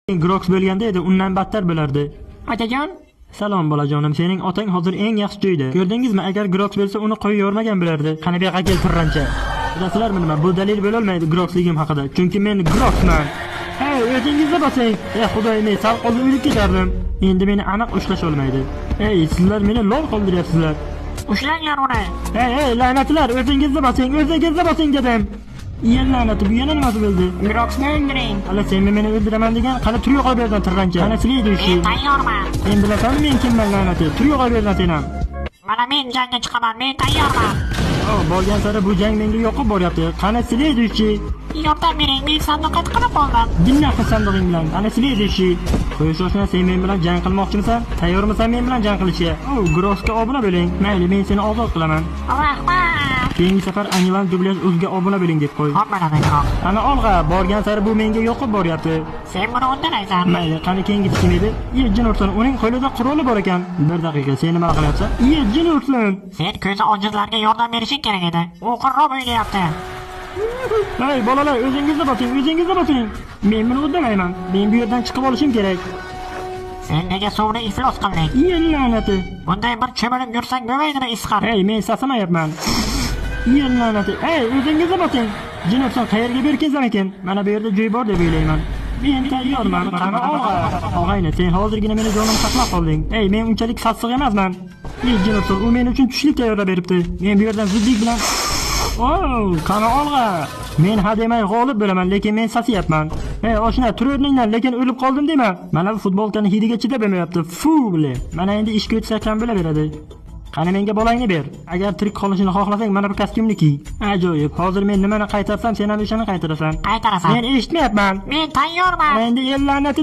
Grox bo'lganda edi, undan battar bo'lardi. Akajon, salom bolajonim, sening otang hozir eng yaxshi joyda. Ko'rdingizmi, agar Grox bo'lsa, uni qo'yib yormagan bo'lardi. Qani bu yoqqa kel turrancha. Bilasizlarmi nima? Bu dalil bo'la olmaydi Groxligim haqida. Chunki men Groxman. Hey, o'zingizga bosing. Xudoyim, sal qolib o'lib ketardim. Endi meni aniq ushlash olmaydi. Hey, sizlar meni lol qoldiryapsizlar. Ushlanglar uni. Hey, la'natlar, o'zingizga bosing dedim. Yen la'nati, bu yana nima bo'ldi? Groxni o'ldiring. Hali sen meni o'ldiraman degan, qani tur yo'q yerdan tirrancha. Qani silaydi ishi. Men tayyorman. Sen bilasanmi men kimman la'nati? Tur yo'q yerdan sen ham. Mana men jangga chiqaman, men tayyorman. Borgan sari bu jang menga yoqib boryapti. Qani silaydi ishi. Yordam bering, men sanduqqa tiqilib qoldim. Dinna sandig'ing bilan. Qani silaydi ishi. Qo'yish ochna, sen men bilan jang qilmoqchimisan? Tayyormisan men bilan jang qilishga? Groxga obuna bo'ling. Mayli, men seni ozod qilaman. Rahmat. Keyingi safar Anilan dublyaj o'ziga obuna bo'ling deb qo'y. Hop, mana Grox. Ana olg'a, borgan sari bu menga yoqib boryapti. Sen buni undiraysan. Mayli, qani keyingi kim edi? Jin ursin, uning qo'lida quroli bor ekan. Bir daqiqa, sen nima qilyapsan? Jin ursin. Sen ko'zi ojizlarga yordam berishing kerak edi. U qirroq o'ynayapti. Hey bolalar, o'zingizga bosing. Men buni uddamayman. Men bu yerdan chiqib olishim kerak. Sen nega suvni iflos qilding? Yen la'nati. Bunday bir cho'milib yursang bo'lmaydimi, Isqar? Hey, men sasamayapman. Yen la'nati. Hey, o'zingizga bosing. Jin ursin, qayerga berkinsan ekan? Mana bu yerda joy bor deb o'ylayman. Men tayyorman. Qani og'a. Og'ayni, sen hozirgina meni jonim saqlab qolding. Hey, men unchalik sassiq emasman. Jin ursin, u men uchun tushlik tayyorlab beribdi. Men bu yerdan zudlik bilan qani olg'a. Men hademay g'olib bo'laman, lekin men sasiyapman. Hey, oshna, tur o'rningdan, lekin o'lib qoldim dema. Mana bu futbolkani hidiga chidab bo'lmayapti. Fu bile. Mana endi ishga o'tsak ham bo'laveradi. Qani menga bolangni ber. Agar tirik qolishini xohlasang, mana bu kostyumni kiy. Ajoyib. Hozir men nimani qaytarsam, sen ham o'shani qaytarasan. Qaytarasan. Men eshitmayapman. Men tayyorman. Endi el la'nati